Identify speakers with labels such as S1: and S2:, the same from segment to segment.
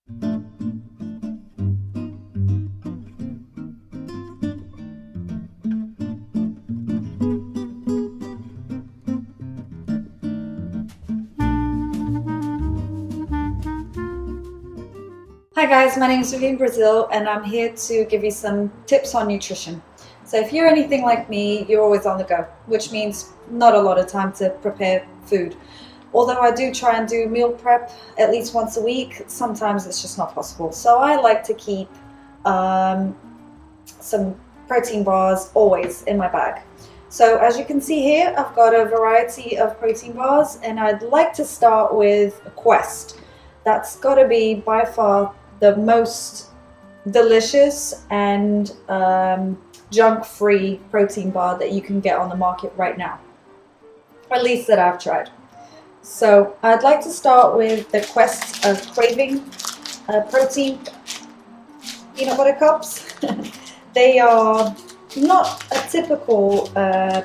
S1: Hi guys, my name is Vivian Brasil and I'm here to give you some tips on nutrition. So if you're anything like me, you're always on the go, which means not a lot of time to prepare food. Although I do try and do meal prep at least once a week, sometimes it's just not possible. So I like to keep some protein bars always in my bag. So as you can see here, I've got a variety of protein bars and I'd like to start with Quest. That's got to be by far the most delicious and junk-free protein bar that you can get on the market right now, or at least that I've tried. So I'd like to start with the Quest Craving protein peanut butter cups. They are not a typical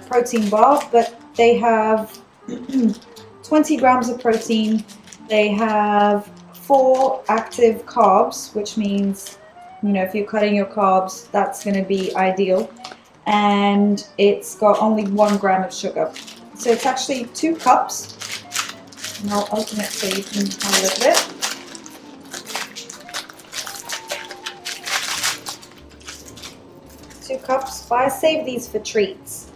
S1: protein bar, but they have 20 grams of protein. They have 4 active carbs, which means, you know, if you're cutting your carbs, that's going to be ideal. And it's got only 1 gram of sugar. So it's actually 2 cups. And I'll open it so you can have a look at it. Two cups, but I save these for treats.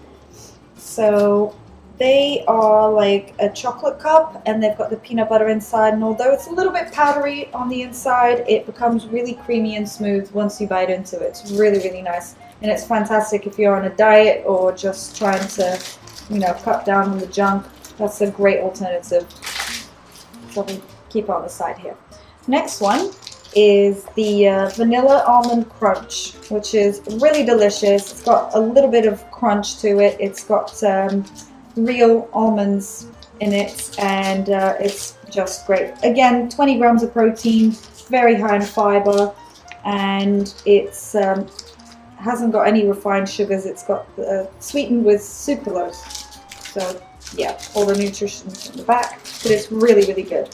S1: So they are like a chocolate cup and they've got the peanut butter inside, and although it's a little bit powdery on the inside, it becomes really creamy and smooth once you bite into it. It's really, really nice. And it's fantastic if you're on a diet or just trying to, you know, cut down on the junk. That's a great alternative. So we keep it on the side here. Next one is the vanilla almond crunch, which is really delicious. It's got a little bit of crunch to it. It's got real almonds in it, and it's just great. Again, 20 grams of protein, very high in fiber, and it's hasn't got any refined sugars. It's got sweetened with sucralose. So yeah, all the nutrition's in the back, but it's really, really good.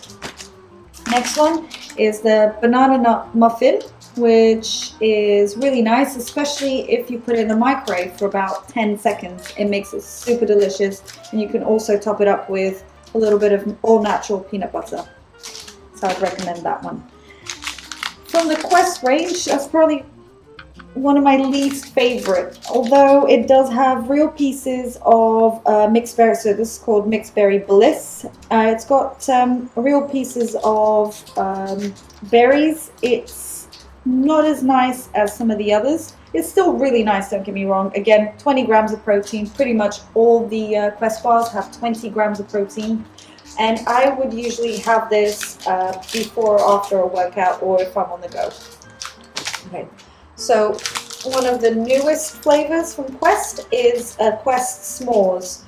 S1: Next one is the banana nut muffin, which is really nice, especially if you put it in the microwave for about 10 seconds. It makes it super delicious, and you can also top it up with a little bit of all-natural peanut butter. So I'd recommend that one. From the Quest range, that's probably one of my least favorite, although it does have real pieces of mixed berry. So this is called Mixed Berry Bliss. It's got real pieces of berries. It's not as nice as some of the others. It's still really nice, don't get me wrong. Again, 20 grams of protein. Pretty much all the Quest bars have 20 grams of protein. And I would usually have this before or after a workout, or if I'm on the go. Okay, so one of the newest flavors from Quest is Quest S'mores.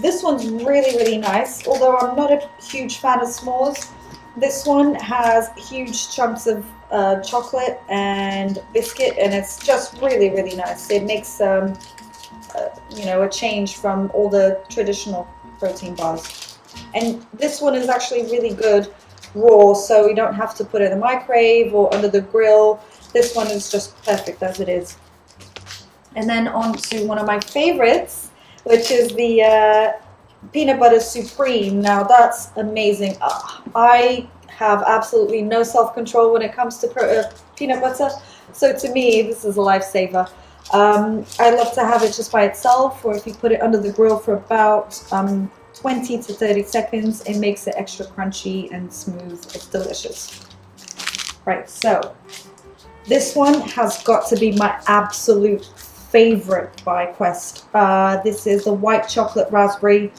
S1: This one's really, really nice, although I'm not a huge fan of s'mores. This one has huge chunks of chocolate and biscuit, and it's just really, really nice. It makes you know, a change from all the traditional protein bars. And this one is actually really good raw, so you don't have to put it in the microwave or under the grill. This one is just perfect as it is. And then on to one of my favorites, which is the peanut butter supreme. Now that's amazing. I have absolutely no self-control when it comes to peanut butter, so to me this is a lifesaver. I love to have it just by itself, or if you put it under the grill for about 20 to 30 seconds, it makes it extra crunchy and smooth. It's delicious. Right, so this one has got to be my absolute favorite by Quest. This is the white chocolate raspberry,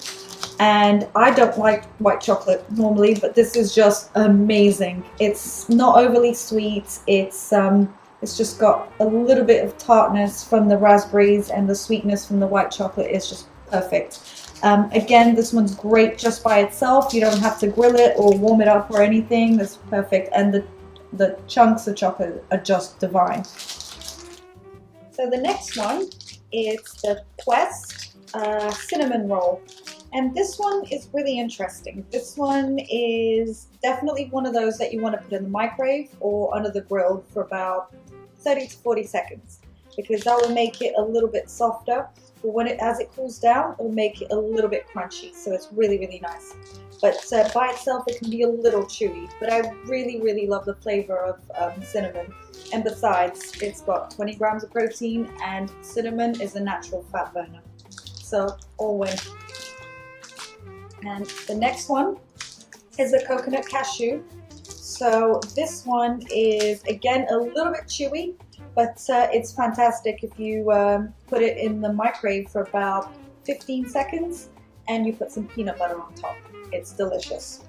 S1: and I don't like white chocolate normally, but this is just amazing. It's not overly sweet. It's just got a little bit of tartness from the raspberries, and the sweetness from the white chocolate is just perfect. Again, this one's great just by itself. You don't have to grill it or warm it up or anything. That's perfect, and the chunks of chocolate are just divine. So the next one is the Quest cinnamon roll. And this one is really interesting. This one is definitely one of those that you want to put in the microwave or under the grill for about 30 to 40 seconds, because that will make it a little bit softer. But as it cools down, it will make it a little bit crunchy. So it's really, really nice. But by itself, it can be a little chewy. But I really, really love the flavor of cinnamon. And besides, it's got 20 grams of protein, and cinnamon is a natural fat burner. So all win. And the next one is a coconut cashew. So this one is, again, a little bit chewy, but it's fantastic if you put it in the microwave for about 15 seconds and you put some peanut butter on top. It's delicious.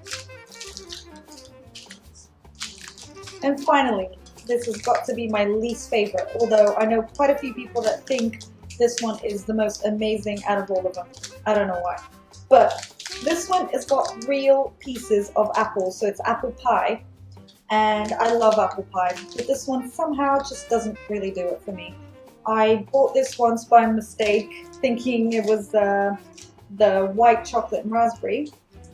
S1: And finally, this has got to be my least favorite, although I know quite a few people that think this one is the most amazing out of all of them. I don't know why. But this one has got real pieces of apple, so it's apple pie. And I love apple pie, but this one somehow just doesn't really do it for me. I bought this once by mistake, thinking it was the white chocolate and raspberry.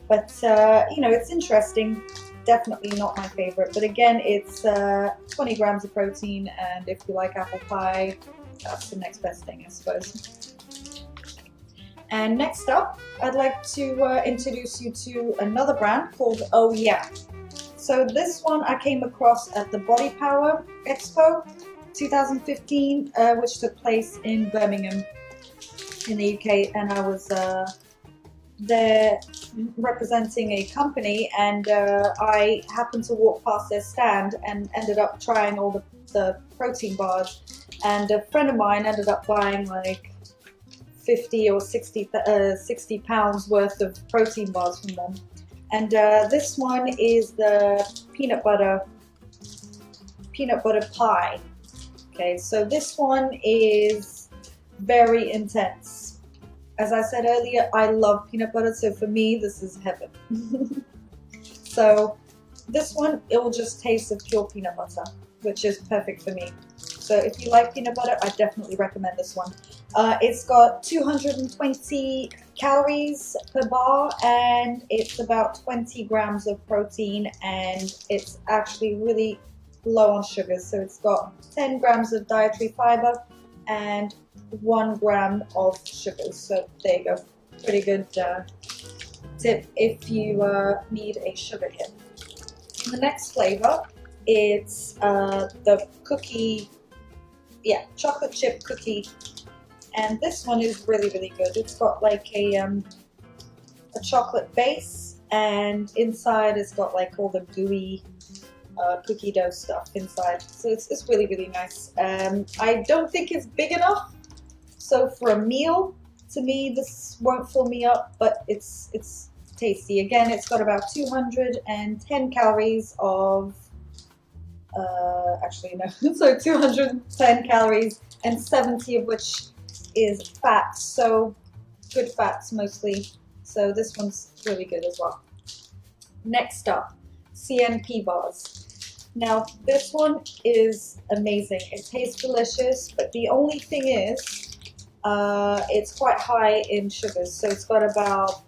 S1: But, you know, it's interesting. Definitely not my favorite. But again, it's 20 grams of protein, and if you like apple pie, that's the next best thing, I suppose. And next up, I'd like to introduce you to another brand called Oh Yeah. So this one I came across at the Body Power Expo 2015, which took place in Birmingham in the UK, and I was there representing a company, and I happened to walk past their stand and ended up trying all the protein bars, and a friend of mine ended up buying like 50 or 60 pounds worth of protein bars from them. And this one is the peanut butter pie. Okay, so this one is very intense. As I said earlier, I love peanut butter, so for me, this is heaven. So this one, it will just taste of pure peanut butter, which is perfect for me. So if you like peanut butter, I definitely recommend this one. It's got 220 calories per bar, and it's about 20 grams of protein, and it's actually really low on sugars. So it's got 10 grams of dietary fiber and 1 gram of sugars. So there you go. Pretty good tip if you need a sugar hit. The next flavor, it's the cookie, chocolate chip cookie, and this one is really, really good. It's got like a chocolate base, and inside it's got like all the gooey cookie dough stuff inside. So it's really, really nice. I don't think it's big enough, so for a meal, to me, this won't fill me up, but it's tasty. Again, it's got about 210 calories of, actually no, so 210 calories, and 70 of which is fat, so good fats mostly. So this one's really good as well. Next up, Cnp Bars. Now this one is amazing. It tastes delicious, but the only thing is, it's quite high in sugars. So it's got about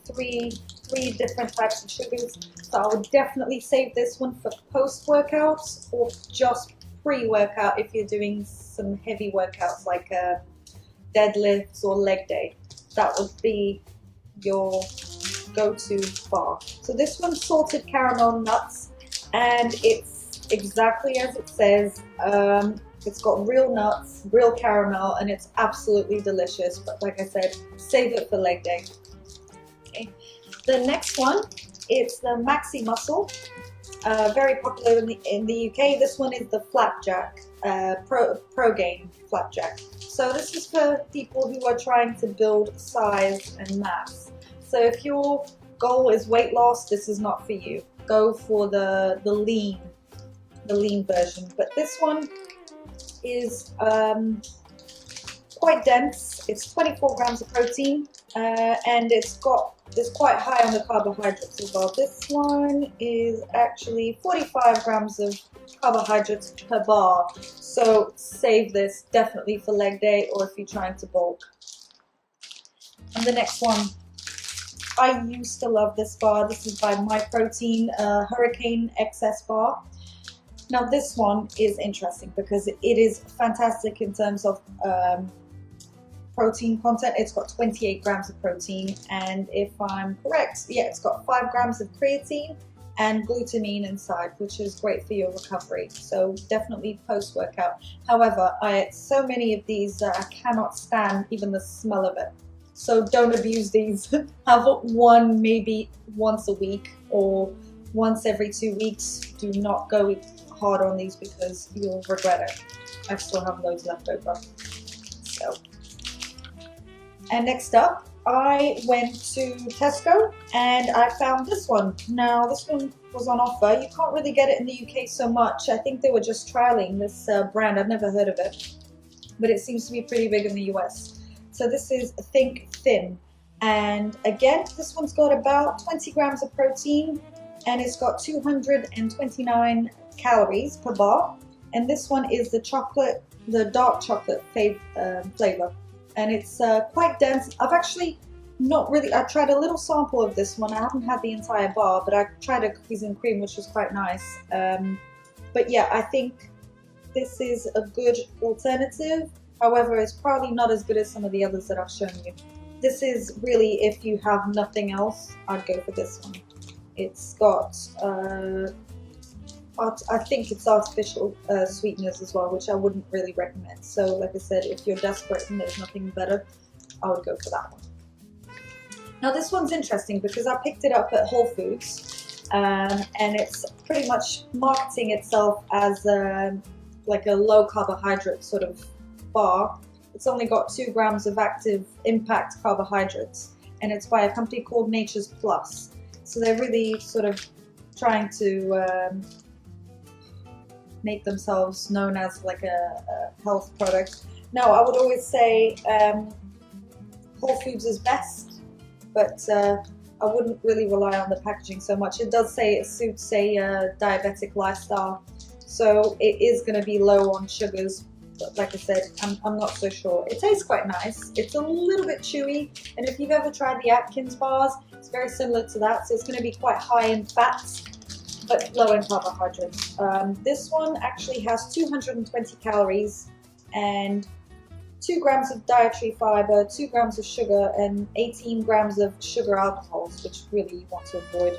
S1: three different types of sugars. So I would definitely save this one for post-workouts or just pre-workout if you're doing some heavy workouts like deadlifts or leg day. That would be your go-to bar. So this one's salted caramel nuts, and it's exactly as it says. It's got real nuts, real caramel, and it's absolutely delicious. But like I said, save it for leg day. Okay. The next one, it's the Maxi Muscle, very popular in the UK. This one is the Flapjack, Pro Gain Flapjack. So this is for people who are trying to build size and mass. So if your goal is weight loss, this is not for you. Go for the lean version. But this one is quite dense. It's 24 grams of protein, and it's quite high on the carbohydrates as well. This one is actually 45 grams of carbohydrates per bar. So save this definitely for leg day or if you're trying to bulk. And the next one I used to love this bar. This is by My Protein Hurricane XS bar. Now this one is interesting because it is fantastic in terms of protein content. It's got 28 grams of protein, and if I'm correct, yeah, it's got 5 grams of creatine and glutamine inside, which is great for your recovery. So definitely post-workout. However, I ate so many of these that I cannot stand even the smell of it. So don't abuse these. Have one maybe once a week or once every 2 weeks. Do not go hard on these because you'll regret it. I still have loads left over. So, and next up, I went to Tesco and I found this one. Now this one was on offer. You can't really get it in the UK so much. I think they were just trialing this brand. I've never heard of it, but it seems to be pretty big in the US. So this is Think Thin, and again, this one's got about 20 grams of protein and it's got 229 calories per bar. And this one is the chocolate, the dark chocolate flavor. And it's quite dense. I've actually not really, I tried a little sample of this one. I haven't had the entire bar, but I tried a cookies and cream, which was quite nice. But yeah, I think this is a good alternative. However, it's probably not as good as some of the others that I've shown you. This is really, if you have nothing else, I'd go for this one. It's got, I think it's artificial sweeteners as well, which I wouldn't really recommend. So like I said, if you're desperate and there's nothing better, I would go for that one. Now this one's interesting because I picked it up at Whole Foods and it's pretty much marketing itself as like a low carbohydrate sort of bar. It's only got 2 grams of active impact carbohydrates, and it's by a company called Nature's Plus. So they're really sort of trying to make themselves known as like a health product. Now, I would always say Whole Foods is best, but I wouldn't really rely on the packaging so much. It does say it suits a diabetic lifestyle, so it is going to be low on sugars. But like I said, I'm not so sure. It tastes quite nice. It's a little bit chewy, and if you've ever tried the Atkins bars, it's very similar to that. So it's going to be quite high in fats, but low in carbohydrates. This one actually has 220 calories and 2 grams of dietary fiber, 2 grams of sugar, and 18 grams of sugar alcohols, which really you want to avoid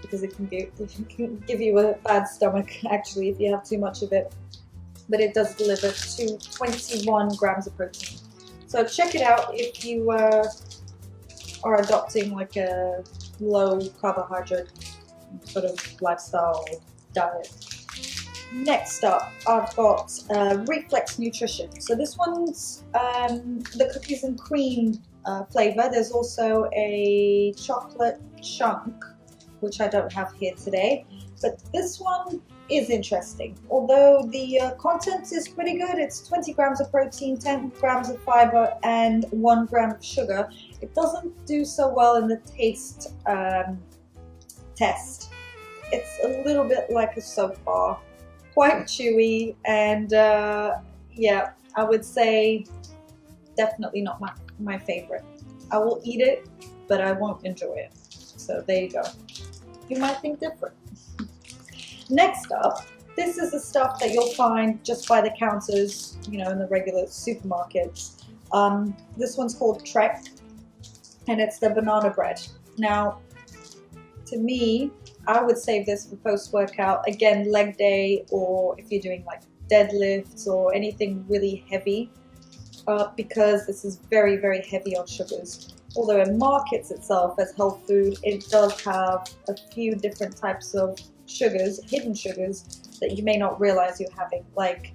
S1: because it can give you a bad stomach actually if you have too much of it. But it does deliver to 21 grams of protein. So check it out if you are adopting like a low carbohydrate sort of lifestyle diet. Next up, I've got Reflex Nutrition. So this one's the cookies and cream flavor. There's also a chocolate chunk, which I don't have here today. But this one is interesting. Although the content is pretty good, it's 20 grams of protein, 10 grams of fiber, and 1 gram of sugar. It doesn't do so well in the taste test. It's a little bit like a soap bar, quite chewy, and yeah, I would say definitely not my favorite. I will eat it, but I won't enjoy it. So there you go. You might think different. Next up, this is the stuff that you'll find just by the counters, you know, in the regular supermarkets. This one's called Trek, and it's the banana bread. Now, to me, I would save this for post-workout, again, leg day, or if you're doing like deadlifts or anything really heavy, because this is very, very heavy on sugars. Although it markets itself as health food, it does have a few different types of sugars, hidden sugars, that you may not realize you're having, like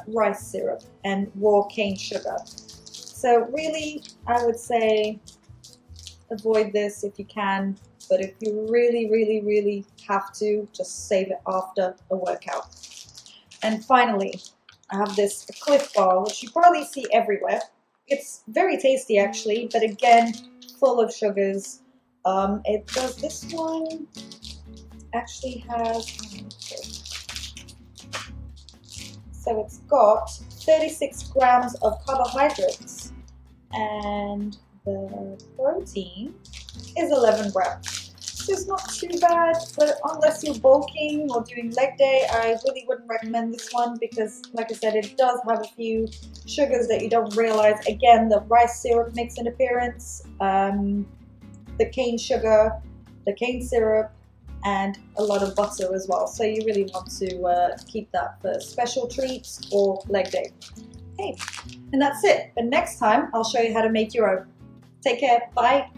S1: rice syrup and raw cane sugar. So really, I would say avoid this if you can, but if you really, really, really have to, just save it after a workout. And finally, I have this Cliff Bar, which you probably see everywhere. It's very tasty actually, but again, full of sugars. This one actually has, so it's got 36 grams of carbohydrates and the protein is 11 grams. So it's not too bad, but unless you're bulking or doing leg day, I really wouldn't recommend this one because, like I said, it does have a few sugars that you don't realize. Again, the rice syrup makes an appearance, the cane sugar, the cane syrup, and a lot of butter as well. So you really want to keep that for special treats or leg day. Okay, and that's it. But next time, I'll show you how to make your own. Take care. Bye.